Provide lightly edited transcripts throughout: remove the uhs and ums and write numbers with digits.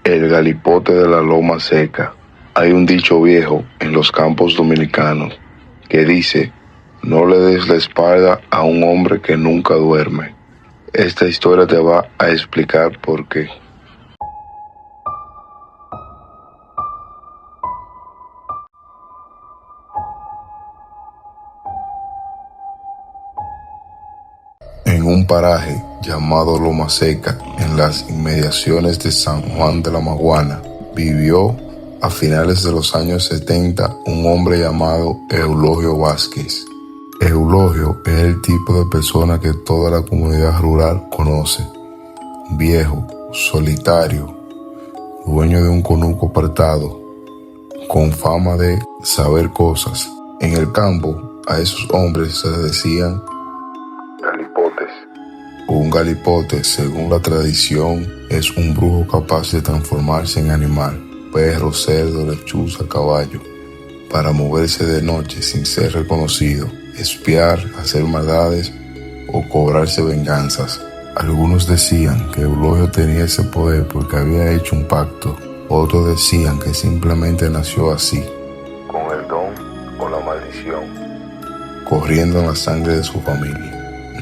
El galipote de la loma seca. Hay un dicho viejo en los campos dominicanos que dice: no le des la espalda a un hombre que nunca duerme. Esta historia te va a explicar por qué. En un paraje llamado Loma Seca, en las inmediaciones de San Juan de la Maguana, vivió a finales de los años 70 un hombre llamado Eulogio Vázquez. Eulogio es el tipo de persona que toda la comunidad rural conoce. Viejo, solitario, dueño de un conuco apartado, con fama de saber cosas. En el campo, a esos hombres se les decían galipotes. Un galipote, según la tradición, es un brujo capaz de transformarse en animal, perro, cerdo, lechuza, caballo, para moverse de noche sin ser reconocido, espiar, hacer maldades o cobrarse venganzas. Algunos decían que Eulogio tenía ese poder porque había hecho un pacto. Otros decían que simplemente nació así, con el don o la maldición, corriendo en la sangre de su familia.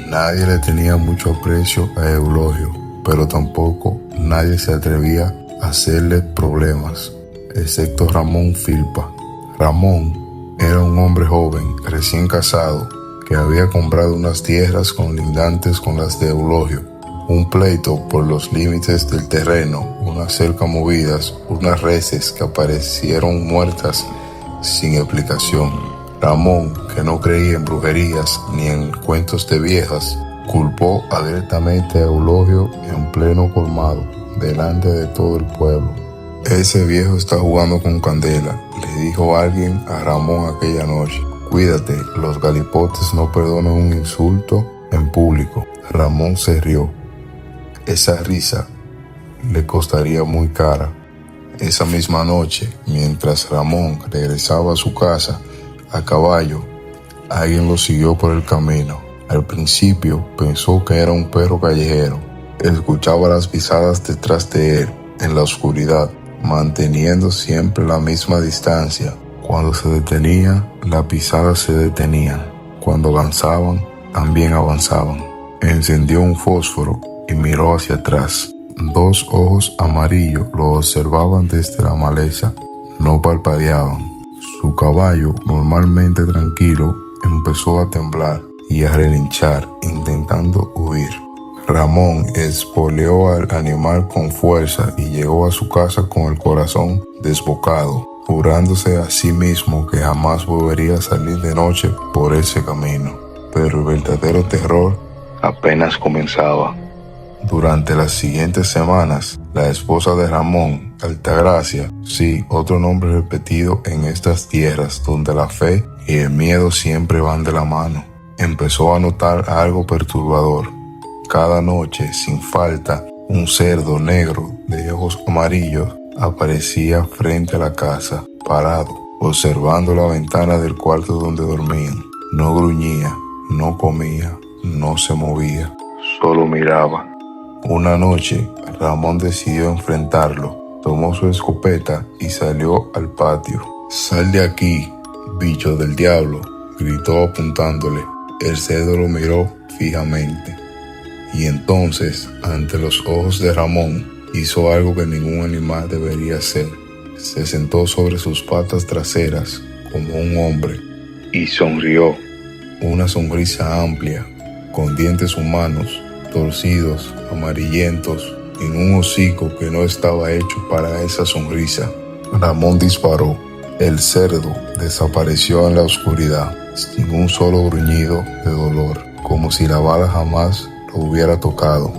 Nadie le tenía mucho aprecio a Eulogio, pero tampoco nadie se atrevía a hacerle problemas, excepto Ramón Filpa. Ramón era un hombre joven, recién casado, que había comprado unas tierras colindantes con las de Eulogio. Un pleito por los límites del terreno, unas cercas movidas, unas reses que aparecieron muertas sin explicación. Ramón, que no creía en brujerías ni en cuentos de viejas, culpó abiertamente a Eulogio en pleno colmado, delante de todo el pueblo. Ese viejo está jugando con candela, le dijo alguien a Ramón aquella noche. Cuídate, los galipotes no perdonan un insulto en público. Ramón se rió. Esa risa le costaría muy cara. Esa misma noche, mientras Ramón regresaba a su casa a caballo, alguien lo siguió por el camino. Al principio pensó que era un perro callejero. Escuchaba las pisadas detrás de él, en la oscuridad, manteniendo siempre la misma distancia. Cuando se detenía, las pisadas se detenían. Cuando avanzaban, también avanzaban. Encendió un fósforo y miró hacia atrás. Dos ojos amarillos lo observaban desde la maleza. No parpadeaban. Su caballo, normalmente tranquilo, empezó a temblar y a relinchar, intentando huir. Ramón espoleó al animal con fuerza y llegó a su casa con el corazón desbocado, jurándose a sí mismo que jamás volvería a salir de noche por ese camino. Pero el verdadero terror apenas comenzaba. Durante las siguientes semanas, la esposa de Ramón, Altagracia, sí, otro nombre repetido en estas tierras donde la fe y el miedo siempre van de la mano, empezó a notar algo perturbador. Cada noche, sin falta, un cerdo negro de ojos amarillos aparecía frente a la casa, parado, observando la ventana del cuarto donde dormían. No gruñía, no comía, no se movía, solo miraba. Una noche, Ramón decidió enfrentarlo. Tomó su escopeta y salió al patio. «Sal de aquí, bicho del diablo», gritó apuntándole. El cerdo lo miró fijamente. Y entonces, ante los ojos de Ramón, hizo algo que ningún animal debería hacer. Se sentó sobre sus patas traseras como un hombre y sonrió. Una sonrisa amplia, con dientes humanos, torcidos, amarillentos, en un hocico que no estaba hecho para esa sonrisa. Ramón disparó. El cerdo desapareció en la oscuridad, sin un solo gruñido de dolor, como si la bala jamás lo hubiera tocado.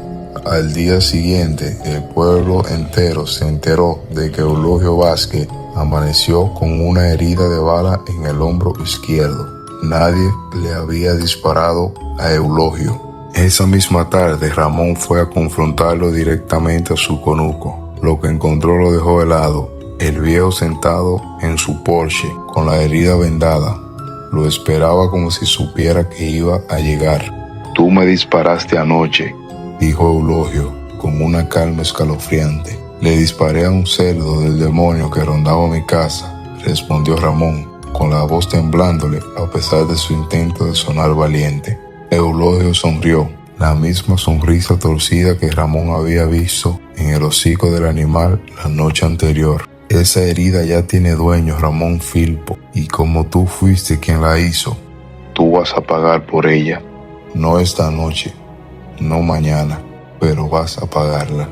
Al día siguiente, el pueblo entero se enteró de que Eulogio Vázquez amaneció con una herida de bala en el hombro izquierdo. Nadie le había disparado a Eulogio. Esa misma tarde, Ramón fue a confrontarlo directamente a su conuco. Lo que encontró lo dejó helado. El viejo sentado en su Porsche, con la herida vendada, lo esperaba como si supiera que iba a llegar. «Tú me disparaste anoche», dijo Eulogio, con una calma escalofriante. Le disparé a un cerdo del demonio que rondaba mi casa, respondió Ramón, con la voz temblándole a pesar de su intento de sonar valiente. Eulogio sonrió, la misma sonrisa torcida que Ramón había visto en el hocico del animal la noche anterior. Esa herida ya tiene dueño, Ramón Filpo, y como tú fuiste quien la hizo, tú vas a pagar por ella. No esta noche, no mañana, pero vas a pagarla.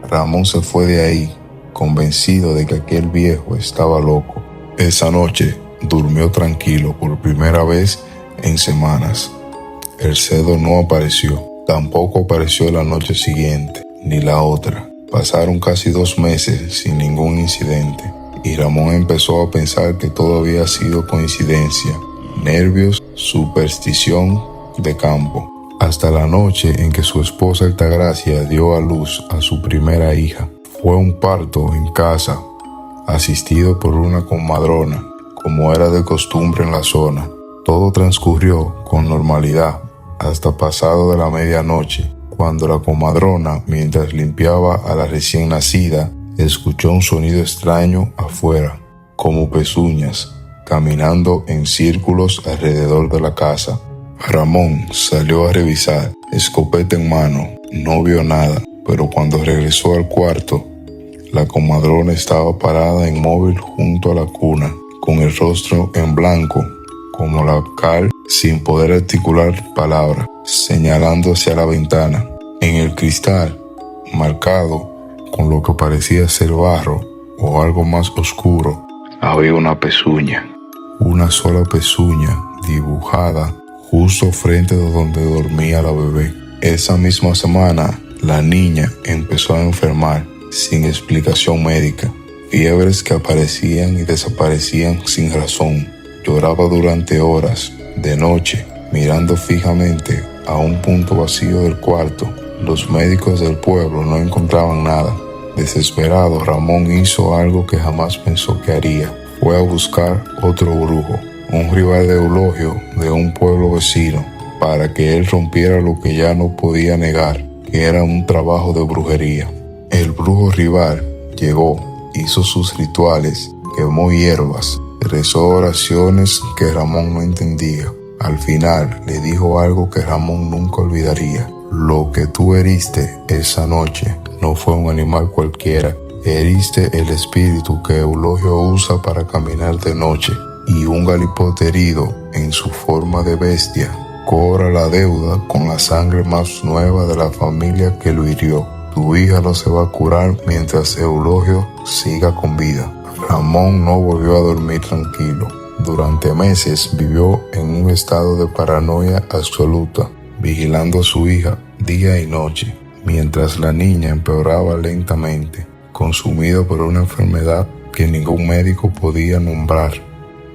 Ramón se fue de ahí, convencido de que aquel viejo estaba loco. Esa noche durmió tranquilo por primera vez en semanas. El cerdo no apareció, tampoco apareció la noche siguiente, ni la otra. Pasaron casi 2 meses sin ningún incidente, y Ramón empezó a pensar que todo había sido coincidencia, nervios, superstición de campo. Hasta la noche en que su esposa Altagracia dio a luz a su primera hija. Fue un parto en casa, asistido por una comadrona, como era de costumbre en la zona. Todo transcurrió con normalidad hasta pasado de la medianoche, cuando la comadrona, mientras limpiaba a la recién nacida, escuchó un sonido extraño afuera, como pezuñas, caminando en círculos alrededor de la casa. Ramón salió a revisar, escopeta en mano, no vio nada, pero cuando regresó al cuarto, la comadrona estaba parada inmóvil junto a la cuna, con el rostro en blanco, como la cal, sin poder articular palabra, señalando hacia la ventana. En el cristal, marcado con lo que parecía ser barro o algo más oscuro, había una pezuña. Una sola pezuña dibujada justo frente de donde dormía la bebé. Esa misma semana, la niña empezó a enfermar sin explicación médica. Fiebres que aparecían y desaparecían sin razón. Lloraba durante horas, de noche, mirando fijamente a un punto vacío del cuarto. Los médicos del pueblo no encontraban nada. Desesperado, Ramón hizo algo que jamás pensó que haría. Fue a buscar otro brujo, un rival de Eulogio de un pueblo vecino, para que él rompiera lo que ya no podía negar, que era un trabajo de brujería. El brujo rival llegó, hizo sus rituales, quemó hierbas, rezó oraciones que Ramón no entendía. Al final le dijo algo que Ramón nunca olvidaría. Lo que tú heriste esa noche no fue un animal cualquiera. Heriste el espíritu que Eulogio usa para caminar de noche, y un galipote herido en su forma de bestia cobra la deuda con la sangre más nueva de la familia que lo hirió. Tu hija no se va a curar mientras Eulogio siga con vida. Ramón no volvió a dormir tranquilo. Durante meses vivió en un estado de paranoia absoluta, vigilando a su hija día y noche, mientras la niña empeoraba lentamente, consumida por una enfermedad que ningún médico podía nombrar.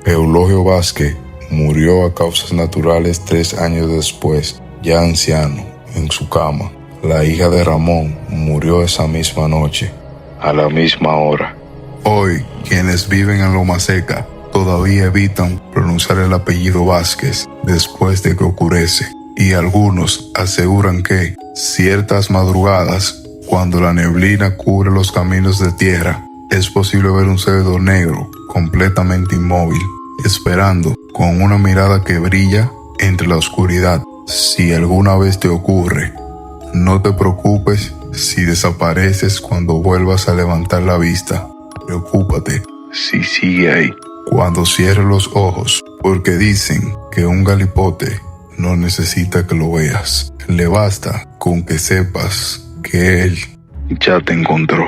Eulogio Vázquez murió a causas naturales 3 años después, ya anciano, en su cama. La hija de Ramón murió esa misma noche, a la misma hora. Hoy, quienes viven en Loma Seca todavía evitan pronunciar el apellido Vázquez después de que oscurece, y algunos aseguran que ciertas madrugadas, cuando la neblina cubre los caminos de tierra, es posible ver un cerdo negro completamente inmóvil, esperando con una mirada que brilla entre la oscuridad. Si alguna vez te ocurre, no te preocupes si desapareces cuando vuelvas a levantar la vista. Preocúpate si sigue ahí cuando cierres los ojos, porque dicen que un galipote no necesita que lo veas. Le basta con que sepas que él ya te encontró.